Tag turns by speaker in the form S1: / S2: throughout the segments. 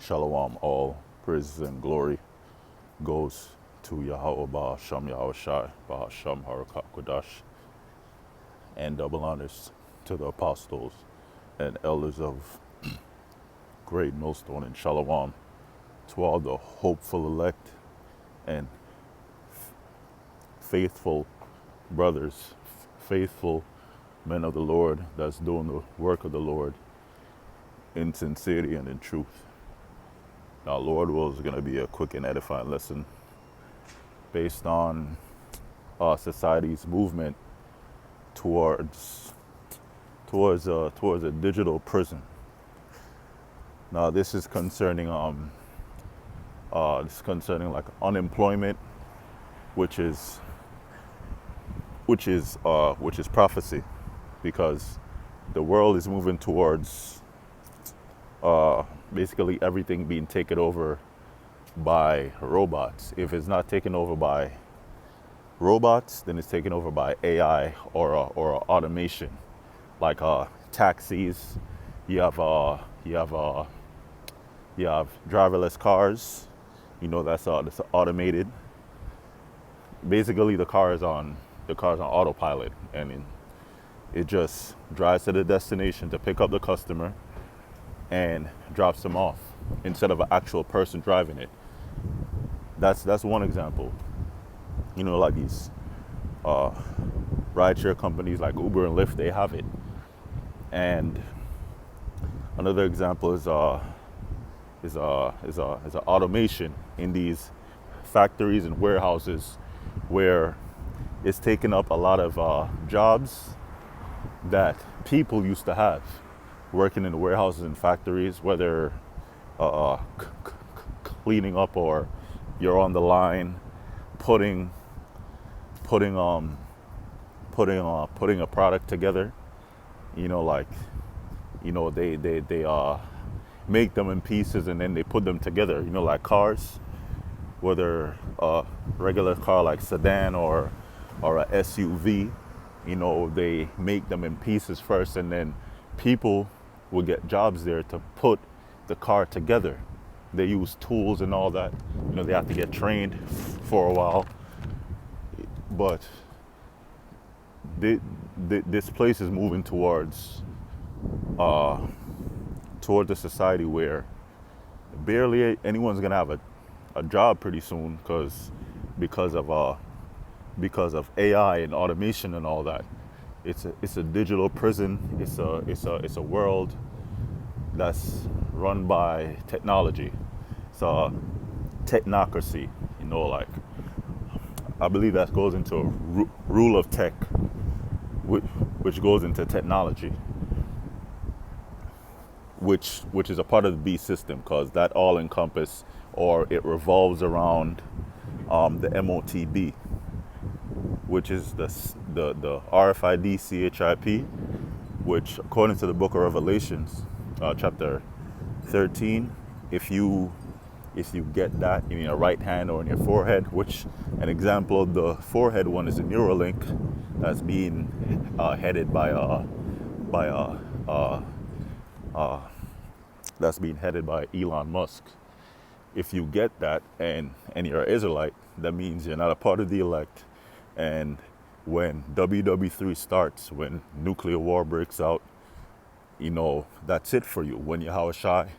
S1: Shalom, all praises and glory goes to Yahweh Bahasham Yahweh Shai, Bahasham Harakat Kodash, and double honors to the apostles and elders of Great Millstone and Shalom, to all the hopeful elect and faithful brothers, faithful men of the Lord that's doing the work of the Lord in sincerity and in truth. Now, Lord will is going to be a quick and edifying lesson based on society's movement towards towards a digital prison. Now, this is concerning like unemployment, which is prophecy, because the world is moving towards basically everything being taken over by robots. If it's not taken over by robots, then it's taken over by AI or automation, like taxis. You have driverless cars. You know that's automated. Basically, the car is on autopilot, and it just drives to the destination to pick up the customer and drops them off instead of an actual person driving it. That's one example. You know, like these rideshare companies like Uber and Lyft, they have it. And another example is automation in these factories and warehouses, where it's taken up a lot of jobs that people used to have working in the warehouses and factories, whether cleaning up, or you're on the line putting a product together. You know, like, you know, they make them in pieces and then they put them together. You know, like cars, whether a regular car like sedan or a SUV. You know, they make them in pieces first, and then people will get jobs there to put the car together. They use tools and all that. You know, they have to get trained for a while. But this place is moving towards a society where barely anyone's gonna have a job pretty soon, because of AI and automation and all that. It's a digital prison. It's a world that's run by technology. It's a technocracy. You know, like, I believe that goes into rule of tech, which goes into technology, which is a part of the beast system, because that all encompass, or it revolves around the MOTB, which is the RFID CHIP, which according to the book of Revelations, chapter 13, if you get that in your right hand or in your forehead, which an example of the forehead one is a Neuralink that's being headed by Elon Musk. If you get that and you're an Israelite, that means you're not a part of the elect. And when WW3 starts, when nuclear war breaks out, you know, that's it for you. When Yahweh Shai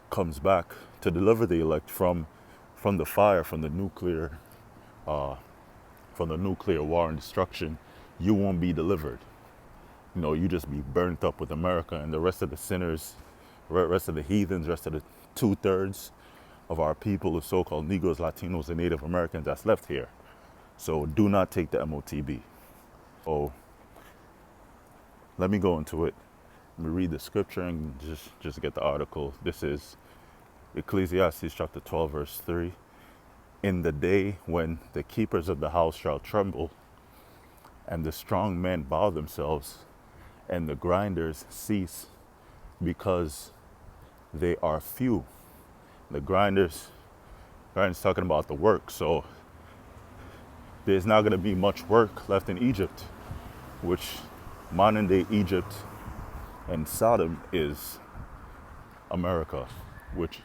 S1: comes back to deliver the elect from the fire, from the nuclear war and destruction, you won't be delivered. You know, you just be burnt up with America and the rest of the sinners, rest of the heathens, rest of the 2/3 of our people, the so-called Negroes, Latinos, and Native Americans that's left here. So do not take the MOTB. Oh, let me go into it. Let me read the scripture and just get the article. This is Ecclesiastes chapter 12, verse 3. In the day when the keepers of the house shall tremble, and the strong men bow themselves, and the grinders cease, because they are few. The grinders talking about the work. So there's not going to be much work left in Egypt, which modern day Egypt and Sodom is America, which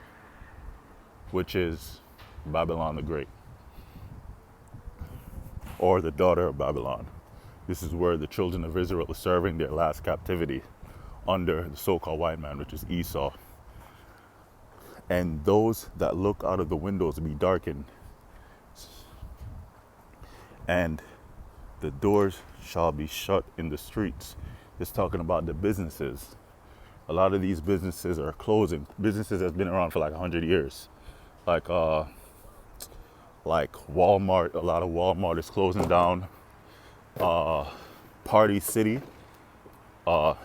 S1: which is Babylon the Great, or the daughter of Babylon. This is where the children of Israel are serving their last captivity under the so-called white man, which is Esau. And those that look out of the windows be darkened, and the doors shall be shut in the streets. It's talking about the businesses. A lot of these businesses are closing. Businesses that's been around for like 100 years. Like Walmart, a lot of Walmart is closing down. Party City. A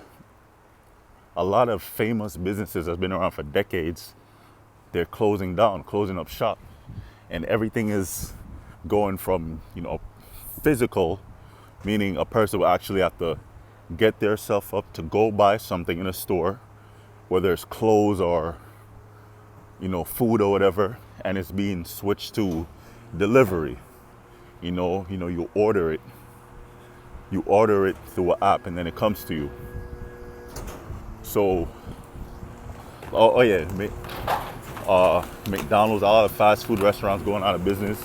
S1: lot of famous businesses that's been around for decades, they're closing down, closing up shop. And everything is going from, physical, meaning a person will actually have to get their self up to go buy something in a store, whether it's clothes or, food or whatever, and it's being switched to delivery. You order it. You order it through an app and then it comes to you. So, McDonald's, a lot of fast food restaurants going out of business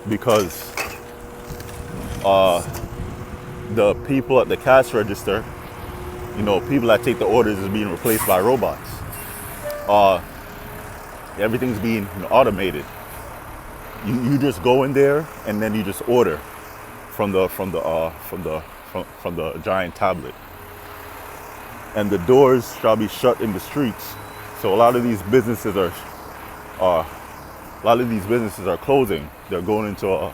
S1: because the people at the cash register, people that take the orders is being replaced by robots. Everything's being automated. You just go in there and then you just order from the giant tablet. And the doors shall be shut in the streets. So a lot of these businesses are closing. They're going into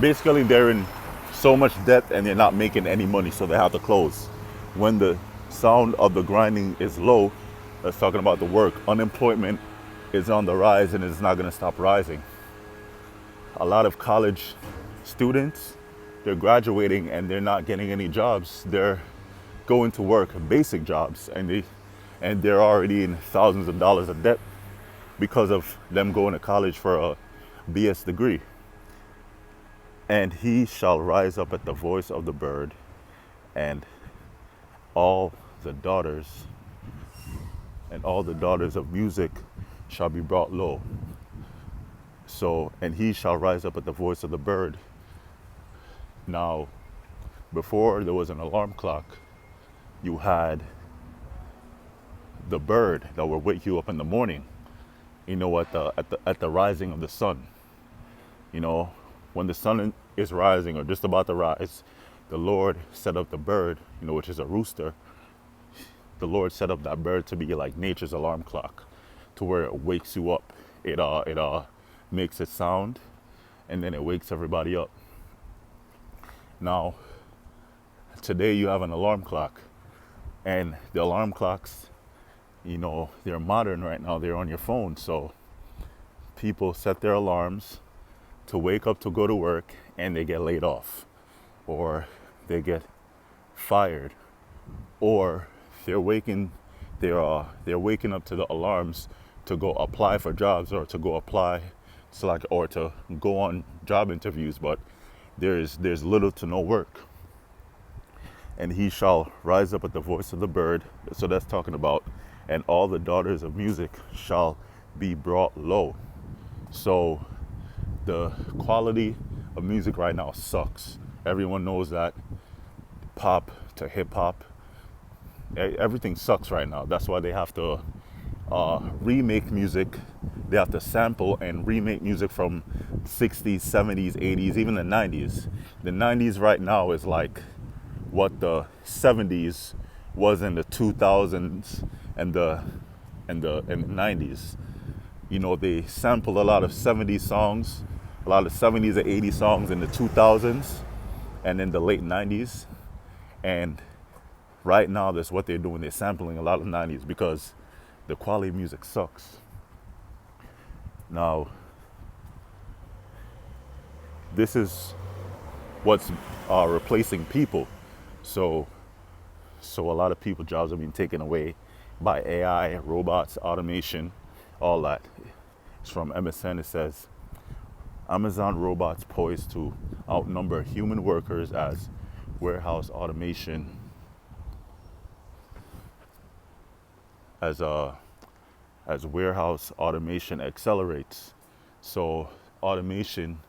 S1: basically they're in so much debt and they're not making any money, so they have to close. When the sound of the grinding is low, that's talking about the work. Unemployment is on the rise and it's not going to stop rising. A lot of college students, they're graduating and they're not getting any jobs. They're going to work basic jobs and they're already in thousands of dollars of debt because of them going to college for a BS degree. And he shall rise up at the voice of the bird, and all the daughters of music shall be brought low. So, and he shall rise up at the voice of the bird. Now, before there was an alarm clock, you had the bird that would wake you up in the morning, at the rising of the sun. When the sun is rising or just about to rise, the Lord set up the bird, which is a rooster. The Lord set up that bird to be like nature's alarm clock, to where it wakes you up. It makes a sound, and then it wakes everybody up. Now, today you have an alarm clock, and the alarm clocks, they're modern right now. They're on your phone, so people set their alarms to wake up to go to work, and they get laid off, or they get fired, or they're waking up to the alarms to go apply for jobs, or to go apply or to go on job interviews, but there's little to no work. And he shall rise up at the voice of the bird. So that's talking about, and all the daughters of music shall be brought low. So the quality of music right now sucks. Everyone knows that. Pop to hip hop, everything sucks right now. That's why they have to remake music. They have to sample and remake music from 60s, 70s, 80s, even the 90s. The 90s right now is like what the 70s was in the 2000s and the 90s. They sample a lot of 70s songs, a lot of 70s and 80s songs in the 2000s and in the late 90s. And right now, that's what they're doing. They're sampling a lot of 90s because the quality of music sucks. Now, this is what's replacing people. So a lot of people's jobs are being taken away by AI, robots, automation, all that. It's from MSN. It says, Amazon robots poised to outnumber human workers as warehouse automation as as warehouse automation accelerates. So automation,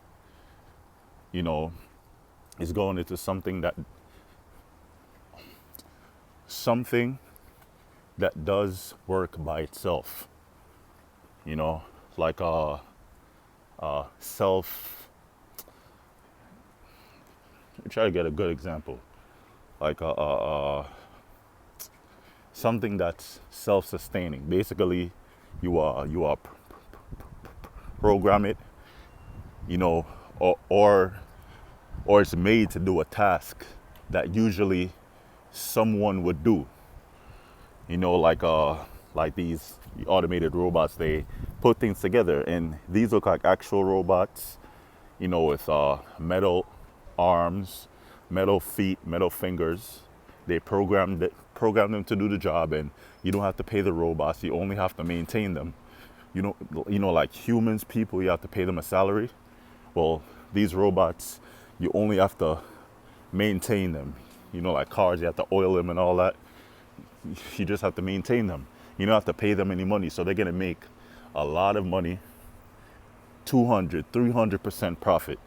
S1: you know, is going into something that does work by itself. You know, like self. Try to get a good example, like something that's self-sustaining. Basically, you program it, you know, or or it's made to do a task that usually someone would do. You know, like these automated robots, they put things together, and these look like actual robots, you know, with metal arms, metal feet, metal fingers. They program them to do the job, and you don't have to pay the robots. You only have to maintain them. Like humans, people, you have to pay them a salary. Well, these robots, you only have to maintain them. You know, like cars, you have to oil them and all that. You just have to maintain them. You don't have to pay them any money. So they're going to make a lot of money, 200, 300% profit,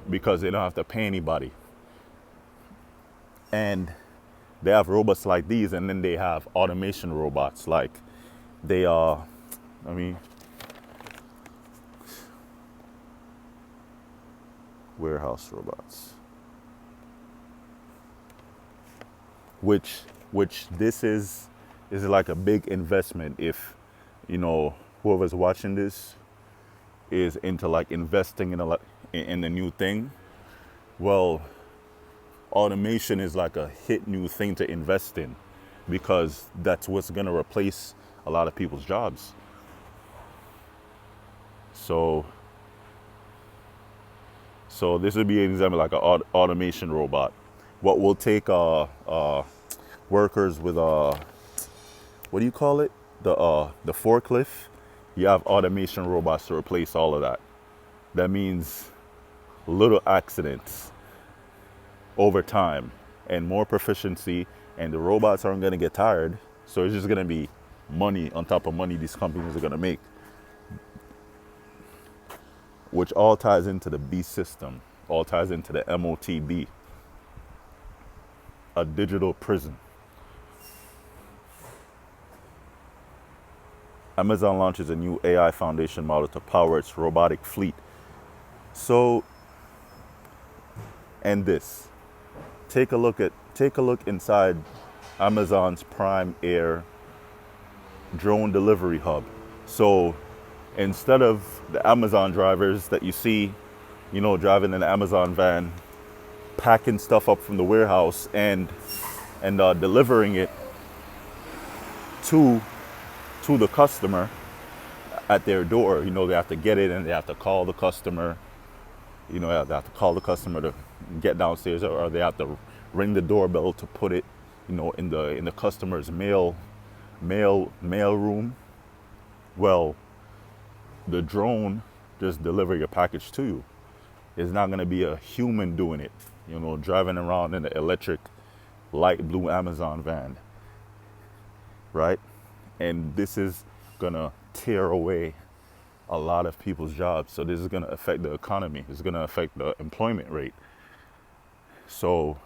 S1: because they don't have to pay anybody. And they have robots like these, and then they have automation robots. Like they are, warehouse robots. Which this is like a big investment if, you know, whoever's watching this is into like investing in a new thing. Well, automation is like a hit new thing to invest in, because that's what's going to replace a lot of people's jobs. So this would be an example, like an automation robot. What will take workers with what do you call it? The forklift. You have automation robots to replace all of that. That means little accidents over time and more proficiency, and the robots aren't going to get tired. So it's just going to be money on top of money these companies are going to make, which all ties into the B system, all ties into the MOTB, a digital prison. Amazon launches a new AI foundation model to power its robotic fleet. So, and this, take a look inside Amazon's Prime Air drone delivery hub. So instead of the Amazon drivers that you see, you know, driving an Amazon van, packing stuff up from the warehouse and delivering it to the customer at their door, you know, they have to get it and they have to call the customer. You know, they have to call the customer to get downstairs, or they have to ring the doorbell to put it, you know, in the customer's mail room. Well, the drone just deliver your package to you. It's not going to be a human doing it, you know, driving around in the electric light blue Amazon van, right? And this is going to tear away a lot of people's jobs. So this is going to affect the economy. It's going to affect the employment rate. So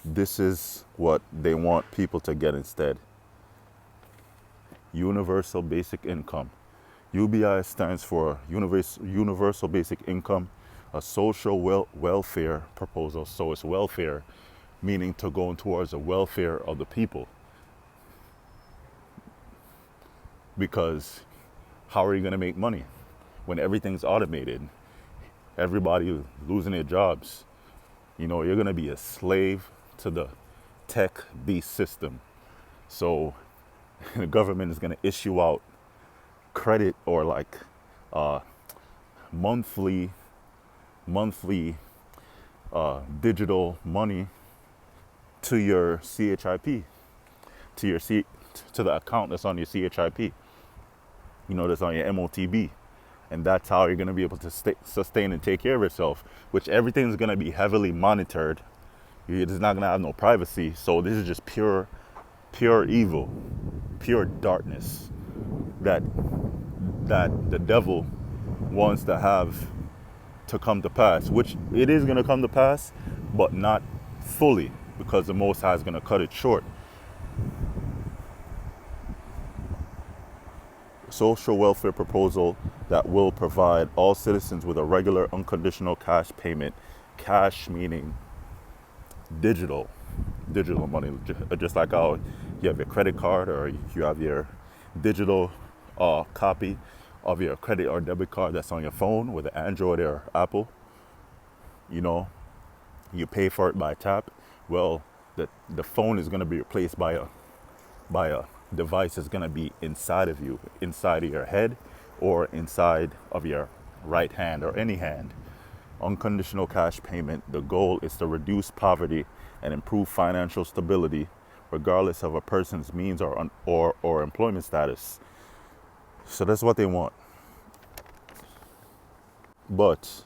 S1: this is what they want people to get instead. Universal basic income. UBI stands for Universal Basic Income, a social welfare proposal. So it's welfare, meaning to go towards the welfare of the people. Because how are you going to make money when everything's automated? Everybody losing their jobs. You know, you're going to be a slave to the tech beast system. So the government is going to issue out credit or like monthly digital money to your CHIP, to the account that's on your CHIP, you know, that's on your MOTB. And that's how you're going to be able to sustain and take care of yourself, which everything's going to be heavily monitored. It's not going to have no privacy. So this is just pure pure evil, pure darkness that the devil wants to have to come to pass, which it is going to come to pass, but not fully, because the Most High is going to cut it short. Social welfare proposal that will provide all citizens with a regular unconditional cash payment. Cash meaning digital money, just like how you have your credit card or you have your digital copy of your credit or debit card that's on your phone with an Android or Apple. You know, you pay for it by tap. Well, the phone is going to be replaced by a device that's going to be inside of you, inside of your head or inside of your right hand or any hand. Unconditional cash payment. The goal is to reduce poverty and improve financial stability, regardless of a person's means or employment status. So that's what they want. But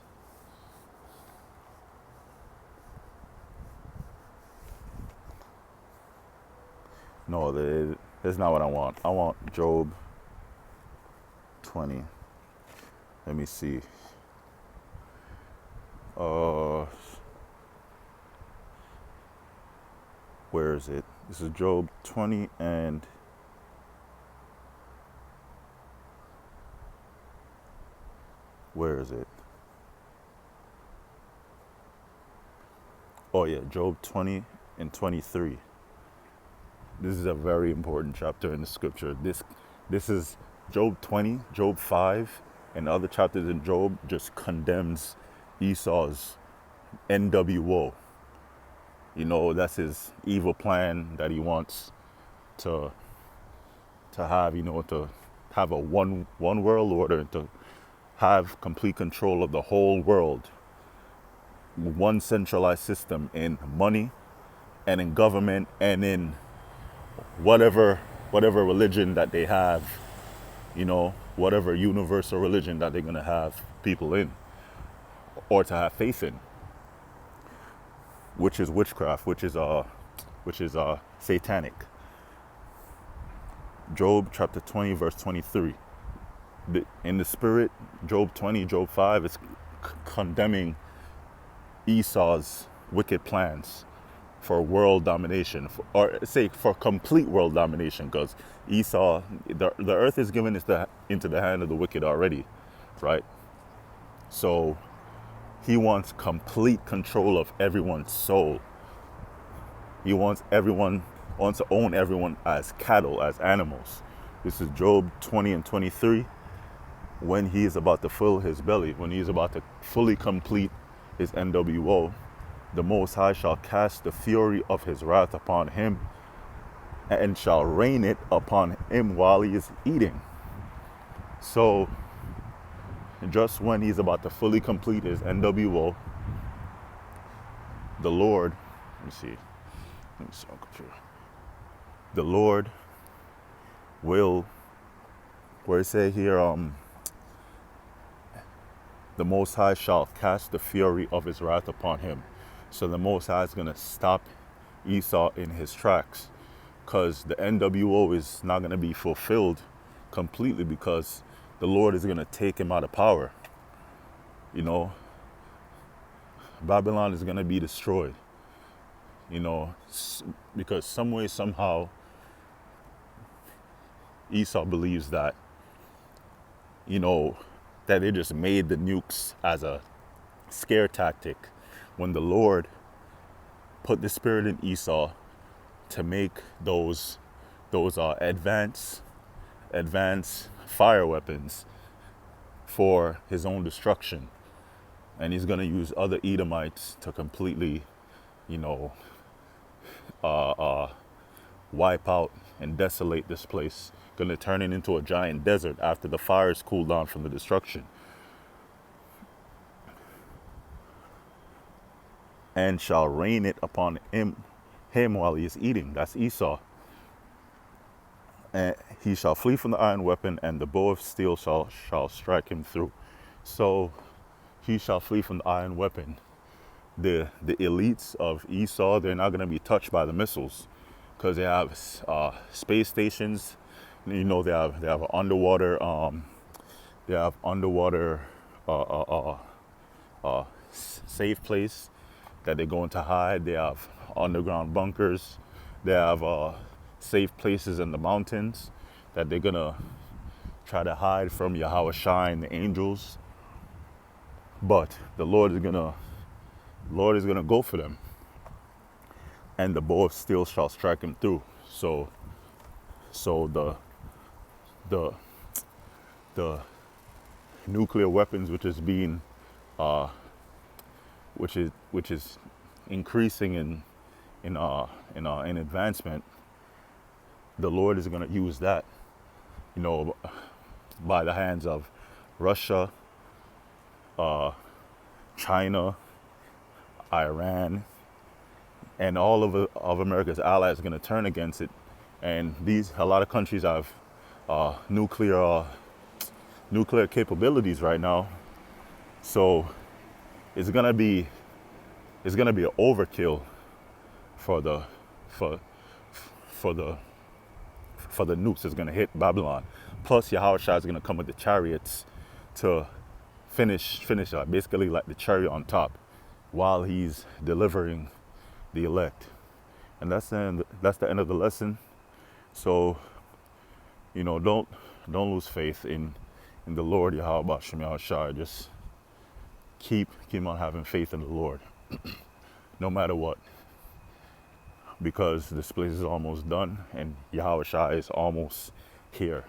S1: no, that's not what I want. I want Job 20. Let me see. Where is it? This is Job 20 and where is it? Oh yeah, Job 20 and 23. This is a very important chapter in the scripture. This is Job 20, Job 5, and other chapters in Job just condemns Esau's NWO. You know, that's his evil plan that he wants to have, to have a one world order, to have complete control of the whole world. One centralized system in money and in government and in whatever religion that they have, whatever universal religion that they're going to have people in or to have faith in, which is witchcraft, which is satanic. Job chapter 20 verse 23. In the spirit, Job 20, Job 5 is condemning Esau's wicked plans for world domination, for complete world domination, because Esau, the earth is given into the hand of the wicked already, right? So he wants complete control of everyone's soul. He wants to own everyone as cattle, as animals. This is Job 20 and 23. When he is about to fill his belly, when he is about to fully complete his NWO, the Most High shall cast the fury of his wrath upon him and shall rain it upon him while he is eating. So just when he's about to fully complete his NWO, the Lord, let me see on computer. The Lord will, where it say here, the Most High shall cast the fury of his wrath upon him. So the Most High is going to stop Esau in his tracks, because the NWO is not going to be fulfilled completely, because the Lord is going to take him out of power. Babylon is going to be destroyed, because some way, somehow, Esau believes that, that they just made the nukes as a scare tactic, when the Lord put the spirit in Esau to make those advanced fire weapons for his own destruction. And he's going to use other Edomites to completely, wipe out and desolate this place. Going to turn it into a giant desert after the fires cool down from the destruction. And shall rain it upon him while he is eating. That's Esau. And he shall flee from the iron weapon, and the bow of steel shall strike him through. So he shall flee from the iron weapon. The elites of Esau, they're not going to be touched by the missiles. because they have space stations. You know, they have underwater they have underwater safe place that they're going to hide. They have underground bunkers. They have safe places in the mountains that they're gonna try to hide from Yahweh Shai and the angels. But the Lord is gonna go for them, and the bow of steel shall strike him through. So the the nuclear weapons, which is being which is increasing in advancement, the Lord is going to use that, you know, by the hands of Russia, China, Iran, and all of America's allies are going to turn against it. And a lot of countries have nuclear capabilities right now. So it's gonna be an overkill for the nukes that's gonna hit Babylon. Plus, Yahweh Shai is gonna come with the chariots to finish basically like the cherry on top while he's delivering the elect. And that's the end of the lesson. So, you know, don't lose faith in the Lord Yahweh B'Shem Yahweh Shai. Just keep on having faith in the Lord, no matter what, because this place is almost done and Yahweh Shai is almost here.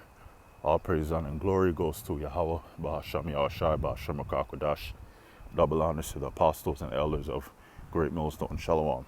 S1: All praise, honor, and glory goes to Yahweh B'Shem Yahweh Shai B'Shem HaKakodash. Double honors to the apostles and elders of Great Millstone. Shalom.